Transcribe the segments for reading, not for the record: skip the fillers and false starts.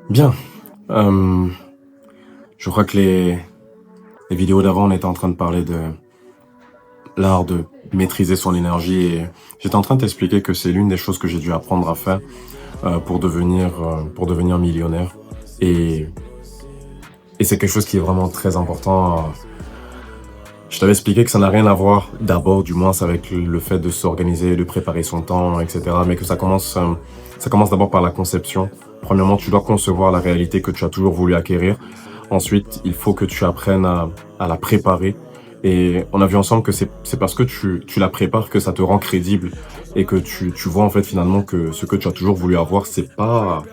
Bien. Euh, je crois que les vidéos d'avant, on était en train de parler de l'art de maîtriser son énergie et j'étais en train de t'expliquer que c'est l'une des choses que j'ai dû apprendre à faire pour devenir millionnaire. Et, et c'est quelque chose qui est vraiment très important. Je t'avais expliqué que ça n'a rien à voir d'abord, du moins, avec le fait de s'organiser, de préparer son temps, etc. Mais que ça commence d'abord par la conception. Premièrement, tu dois concevoir la réalité que tu as toujours voulu acquérir. Ensuite, il faut que tu apprennes à la préparer. Et on a vu ensemble que c'est parce que tu la prépares que ça te rend crédible et que tu vois en fait finalement que ce que tu as toujours voulu avoir, c'est pas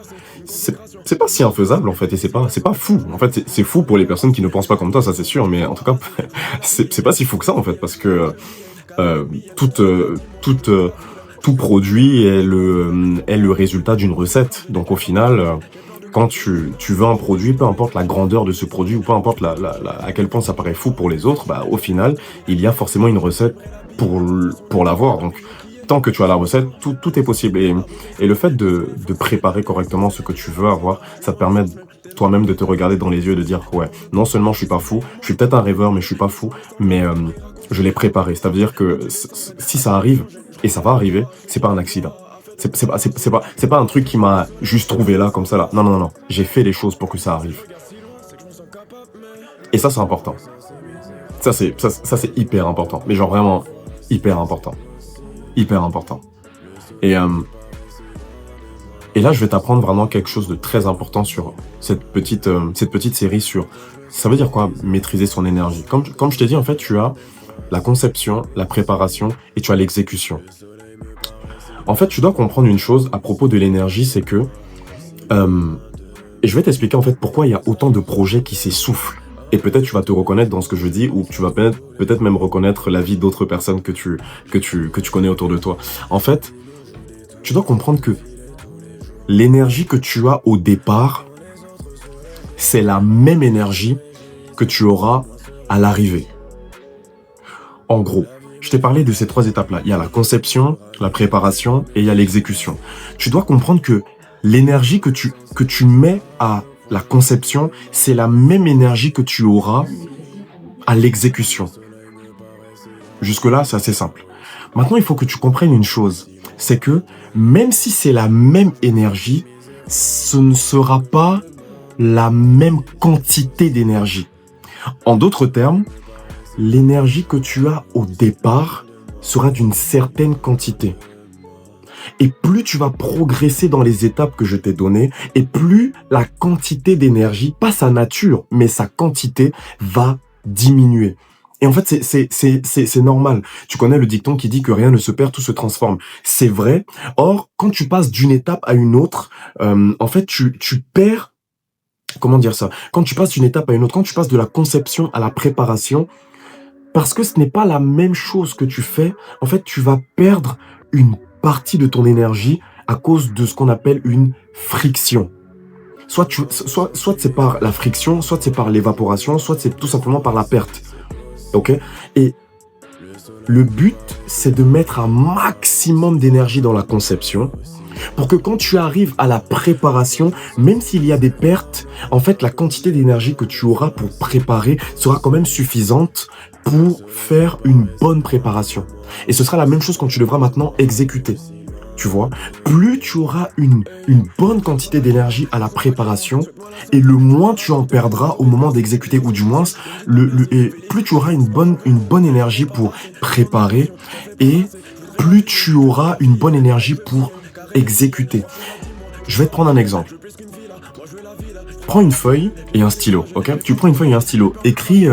si infaisable en fait et c'est pas fou. En fait, c'est fou pour les personnes qui ne pensent pas comme toi, ça c'est sûr, mais en tout cas, c'est pas si fou que ça en fait parce que euh, toute, toute, tout produit est le résultat d'une recette. Donc au final, quand tu veux un produit, peu importe la grandeur de ce produit ou peu importe à quel point ça paraît fou pour les autres, bah au final, il y a forcément une recette pour l'avoir. Donc tant que tu as la recette, tout est possible. Et le fait de préparer correctement ce que tu veux avoir, ça te permet toi-même de te regarder dans les yeux et de dire, ouais, non seulement je suis pas fou, je suis peut-être un rêveur, mais je suis pas fou, mais je l'ai préparé. C'est-à-dire que si ça arrive, et ça va arriver, c'est pas un accident. C'est pas un truc qui m'a juste trouvé là, comme ça là. Non, non, non, non. J'ai fait les choses pour que ça arrive. Et ça, c'est important. Ça, c'est hyper important. Mais genre vraiment, hyper important. Hyper important. Et, euh, et là, je vais t'apprendre vraiment quelque chose de très important sur cette petite série sur, ça veut dire quoi, maîtriser son énergie. Comme je t'ai dit, en fait, tu as la conception, la préparation et tu as l'exécution. En fait, tu dois comprendre une chose à propos de l'énergie, c'est que, euh, et je vais t'expliquer en fait pourquoi il y a autant de projets qui s'essoufflent. Et peut-être tu vas te reconnaître dans ce que je dis, ou tu vas peut-être même reconnaître la vie d'autres personnes que tu connais autour de toi. En fait, tu dois comprendre que l'énergie que tu as au départ, c'est la même énergie que tu auras à l'arrivée. En gros, je t'ai parlé de ces trois étapes-là. Il y a la conception, la préparation et il y a l'exécution. Tu dois comprendre que l'énergie que tu mets à la conception, c'est la même énergie que tu auras à l'exécution. Jusque-là, c'est assez simple. Maintenant, il faut que tu comprennes une chose. C'est que même si c'est la même énergie, ce ne sera pas la même quantité d'énergie. En d'autres termes, l'énergie que tu as au départ sera d'une certaine quantité. Et plus tu vas progresser dans les étapes que je t'ai données, et plus la quantité d'énergie, pas sa nature, mais sa quantité va diminuer. Et en fait, c'est normal. Tu connais le dicton qui dit que rien ne se perd, tout se transforme. C'est vrai. Or, quand tu passes d'une étape à une autre, en fait, tu perds, comment dire ça? Quand tu passes d'une étape à une autre, quand tu passes de la conception à la préparation, parce que ce n'est pas la même chose que tu fais, en fait, tu vas perdre une partie de ton énergie à cause de ce qu'on appelle une friction. Soit c'est par la friction, soit c'est par l'évaporation, soit c'est tout simplement par la perte. Ok? Et le but, c'est de mettre un maximum d'énergie dans la conception pour que quand tu arrives à la préparation, même s'il y a des pertes, en fait, la quantité d'énergie que tu auras pour préparer sera quand même suffisante pour faire une bonne préparation. Et ce sera la même chose quand tu devras maintenant exécuter. Tu vois, plus tu auras une bonne quantité d'énergie à la préparation et le moins tu en perdras au moment d'exécuter, ou du moins, et plus tu auras une bonne énergie pour préparer et plus tu auras une bonne énergie pour exécuter. Je vais te prendre un exemple. Prends une feuille et un stylo, ok? Tu prends une feuille et un stylo. Écris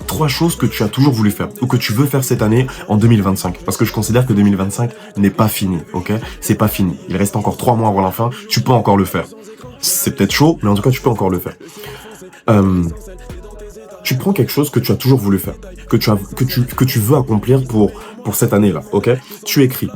trois choses que tu as toujours voulu faire ou que tu veux faire cette année en 2025. Parce que je considère que 2025 n'est pas fini, ok? C'est pas fini. Il reste encore 3 mois avant la fin. Tu peux encore le faire. C'est peut-être chaud, mais en tout cas, tu peux encore le faire. Tu prends quelque chose que tu as toujours voulu faire, que tu veux accomplir pour cette année-là, ok? Tu écris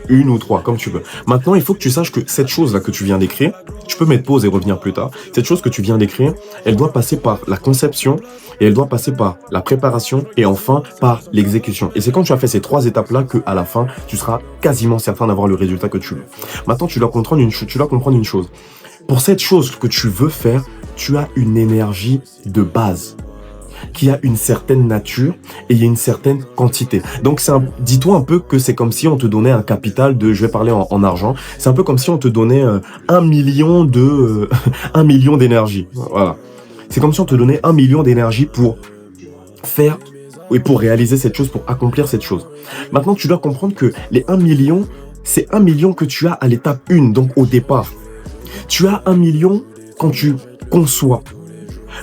une ou trois, comme tu veux. Maintenant, il faut que tu saches que cette chose-là que tu viens d'écrire, tu peux mettre pause et revenir plus tard. Cette chose que tu viens d'écrire, elle doit passer par la conception et elle doit passer par la préparation et enfin par l'exécution. Et c'est quand tu as fait ces trois étapes-là que, à la fin, tu seras quasiment certain d'avoir le résultat que tu veux. Maintenant, tu dois comprendre une chose. Pour cette chose que tu veux faire, tu as une énergie de base qui a une certaine nature et il y a une certaine quantité. Donc, dis-toi un peu que c'est comme si on te donnait un capital je vais parler en argent, c'est un peu comme si on te donnait 1 million 1 million d'énergie. Voilà. C'est comme si on te donnait 1 million d'énergie pour faire, et pour réaliser cette chose, pour accomplir cette chose. Maintenant, tu dois comprendre que les 1 million, c'est 1 million que tu as à l'étape 1, donc au départ. Tu as 1 million quand tu conçois.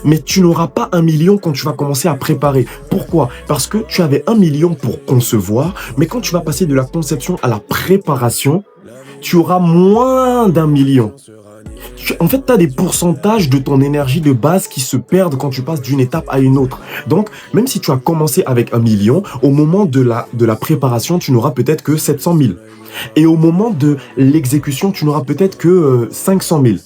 Mais tu n'auras pas 1 million quand tu vas commencer à préparer. Pourquoi? Parce que tu avais 1 million pour concevoir, mais quand tu vas passer de la conception à la préparation, tu auras moins d'1 million. En fait, tu as des pourcentages de ton énergie de base qui se perdent quand tu passes d'une étape à une autre. Donc, même si tu as commencé avec 1 million, au moment de la préparation, tu n'auras peut-être que 700 000. Et au moment de l'exécution, tu n'auras peut-être que 500 000.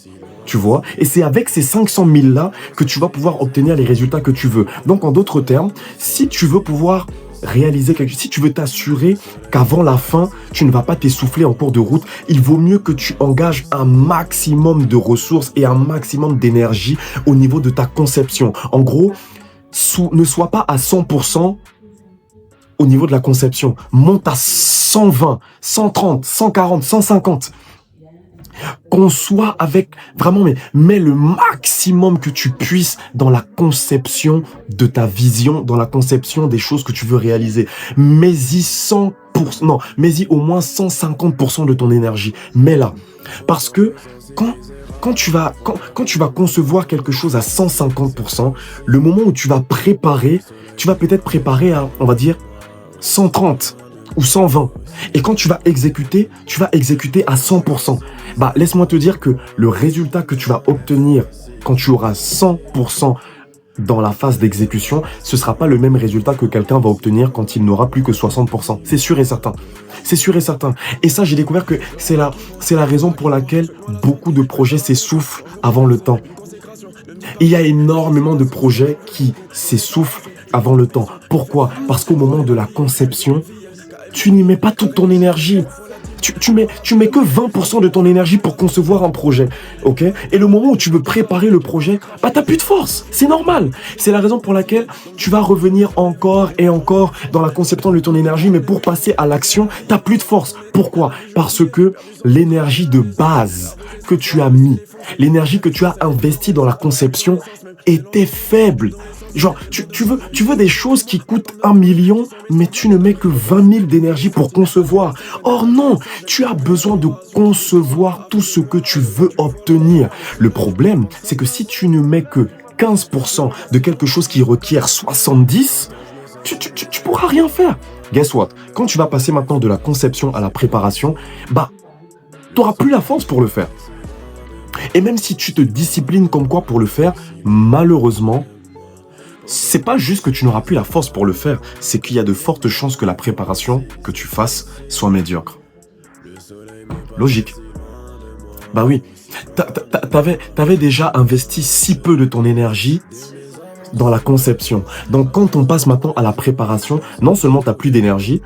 Tu vois? Et c'est avec ces 500 000 là que tu vas pouvoir obtenir les résultats que tu veux. Donc, en d'autres termes, si tu veux pouvoir réaliser quelque chose, si tu veux t'assurer qu'avant la fin, tu ne vas pas t'essouffler en cours de route, il vaut mieux que tu engages un maximum de ressources et un maximum d'énergie au niveau de ta conception. En gros, ne sois pas à 100% au niveau de la conception. Monte à 120, 130, 140, 150. Conçois avec vraiment, mais mets le maximum que tu puisses dans la conception de ta vision, dans la conception des choses que tu veux réaliser. Mets-y 100%, non, mets-y au moins 150% de ton énergie. Mets-la. Parce que quand tu vas concevoir quelque chose à 150%, le moment où tu vas préparer, tu vas peut-être préparer à, on va dire, 130 ou 120. Et quand tu vas exécuter à 100%. Bah, laisse-moi te dire que le résultat que tu vas obtenir quand tu auras 100% dans la phase d'exécution, ce sera pas le même résultat que quelqu'un va obtenir quand il n'aura plus que 60%. C'est sûr et certain. C'est sûr et certain. Et ça, j'ai découvert que c'est la raison pour laquelle beaucoup de projets s'essoufflent avant le temps. Et il y a énormément de projets qui s'essoufflent avant le temps. Pourquoi? Parce qu'au moment de la conception, tu n'y mets pas toute ton énergie. Tu mets que 20% de ton énergie pour concevoir un projet, ok? Et le moment où tu veux préparer le projet, bah t'as plus de force, c'est normal. C'est la raison pour laquelle tu vas revenir encore et encore dans la conception de ton énergie, mais pour passer à l'action, t'as plus de force. Pourquoi? Parce que l'énergie de base que tu as mis, l'énergie que tu as investie dans la conception était faible. Genre, tu veux des choses qui coûtent 1 million, mais tu ne mets que 20 000 d'énergie pour concevoir. Or non, tu as besoin de concevoir tout ce que tu veux obtenir. Le problème, c'est que si tu ne mets que 15% de quelque chose qui requiert 70, tu pourras rien faire. Guess what? Quand tu vas passer maintenant de la conception à la préparation, bah, tu n'auras plus la force pour le faire. Et même si tu te disciplines comme quoi pour le faire, malheureusement, c'est pas juste que tu n'auras plus la force pour le faire, c'est qu'il y a de fortes chances que la préparation que tu fasses soit médiocre. Logique. Bah oui, t'avais déjà investi si peu de ton énergie dans la conception. Donc quand on passe maintenant à la préparation, non seulement t'as plus d'énergie,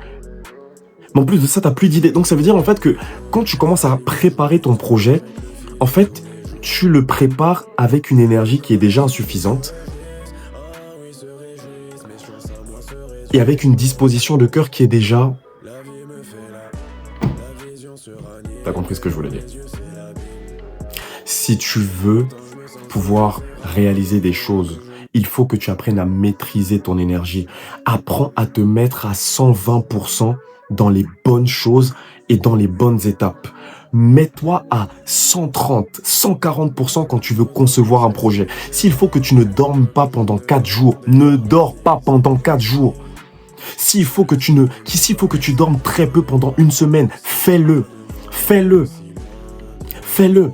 mais en plus de ça, t'as plus d'idées. Donc ça veut dire en fait que quand tu commences à préparer ton projet, en fait, tu le prépares avec une énergie qui est déjà insuffisante, et avec une disposition de cœur qui est déjà... T'as compris ce que je voulais dire. Si tu veux pouvoir réaliser des choses, il faut que tu apprennes à maîtriser ton énergie. Apprends à te mettre à 120% dans les bonnes choses et dans les bonnes étapes. Mets-toi à 130, 140% quand tu veux concevoir un projet. S'il faut que tu ne dormes pas pendant 4 jours, ne dors pas pendant 4 jours. S'il faut que tu dormes très peu pendant une semaine, fais-le. Fais-le. Fais-le.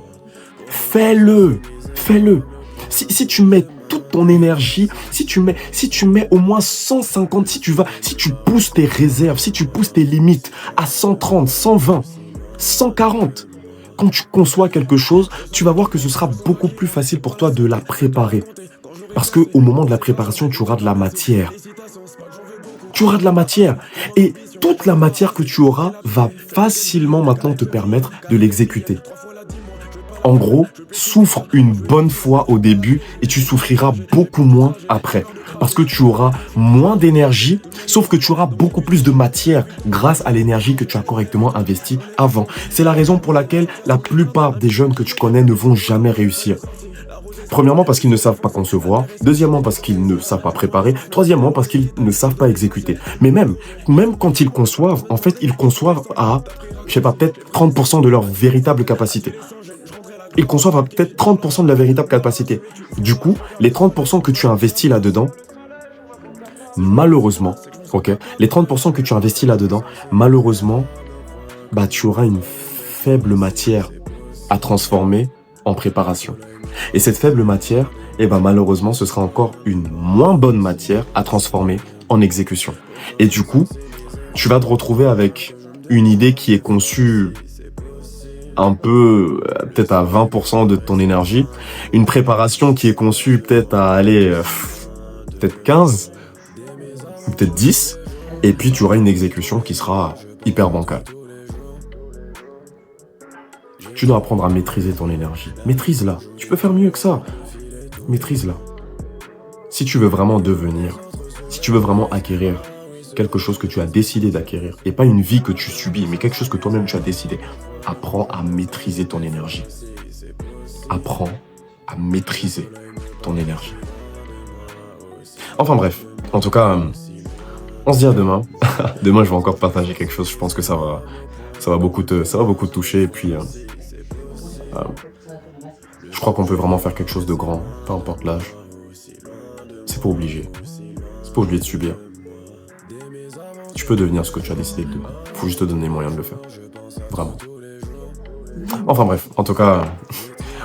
Fais-le. Fais-le. Si tu mets toute ton énergie, si tu mets au moins 150, si tu pousses tes réserves, si tu pousses tes limites à 130, 120, 140, quand tu conçois quelque chose, tu vas voir que ce sera beaucoup plus facile pour toi de la préparer. Parce qu'au moment de la préparation, tu auras de la matière. Tu auras de la matière. Et toute la matière que tu auras va facilement maintenant te permettre de l'exécuter. En gros, souffre une bonne fois au début et tu souffriras beaucoup moins après. Parce que tu auras moins d'énergie, sauf que tu auras beaucoup plus de matière grâce à l'énergie que tu as correctement investie avant. C'est la raison pour laquelle la plupart des jeunes que tu connais ne vont jamais réussir. Premièrement, parce qu'ils ne savent pas concevoir. Deuxièmement, parce qu'ils ne savent pas préparer. Troisièmement, parce qu'ils ne savent pas exécuter. Mais même quand ils conçoivent, en fait, ils conçoivent à, je sais pas, peut-être 30% de leur véritable capacité. Ils conçoivent à peut-être 30% de la véritable capacité. Du coup, les 30% que tu investis là-dedans, malheureusement, ok, les 30% que tu investis là-dedans, malheureusement, bah, tu auras une faible matière à transformer en préparation. Et cette faible matière, eh ben, malheureusement, ce sera encore une moins bonne matière à transformer en exécution. Et du coup, tu vas te retrouver avec une idée qui est conçue un peu, peut-être à 20% de ton énergie, une préparation qui est conçue peut-être à aller, peut-être 15, ou peut-être 10, et puis tu auras une exécution qui sera hyper bancale. Tu dois apprendre à maîtriser ton énergie. Maîtrise-la. Tu peux faire mieux que ça. Maîtrise-la. Si tu veux vraiment devenir, si tu veux vraiment acquérir quelque chose que tu as décidé d'acquérir, et pas une vie que tu subis, mais quelque chose que toi-même tu as décidé, apprends à maîtriser ton énergie. Apprends à maîtriser ton énergie. Enfin bref, en tout cas, on se dit à demain. Demain, je vais encore partager quelque chose. Je pense que ça va beaucoup te toucher. Et puis, je crois qu'on peut vraiment faire quelque chose de grand, peu importe l'âge. C'est pas obligé. C'est pas obligé de subir. Tu peux devenir ce que tu as décidé de devenir. Faut juste te donner les moyens de le faire. Vraiment. Enfin bref, en tout cas,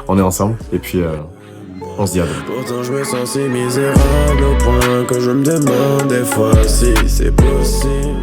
on est ensemble. Et puis, on se dit à demain. Pourtant je me sens si misérable au point que je me demande des fois si c'est possible.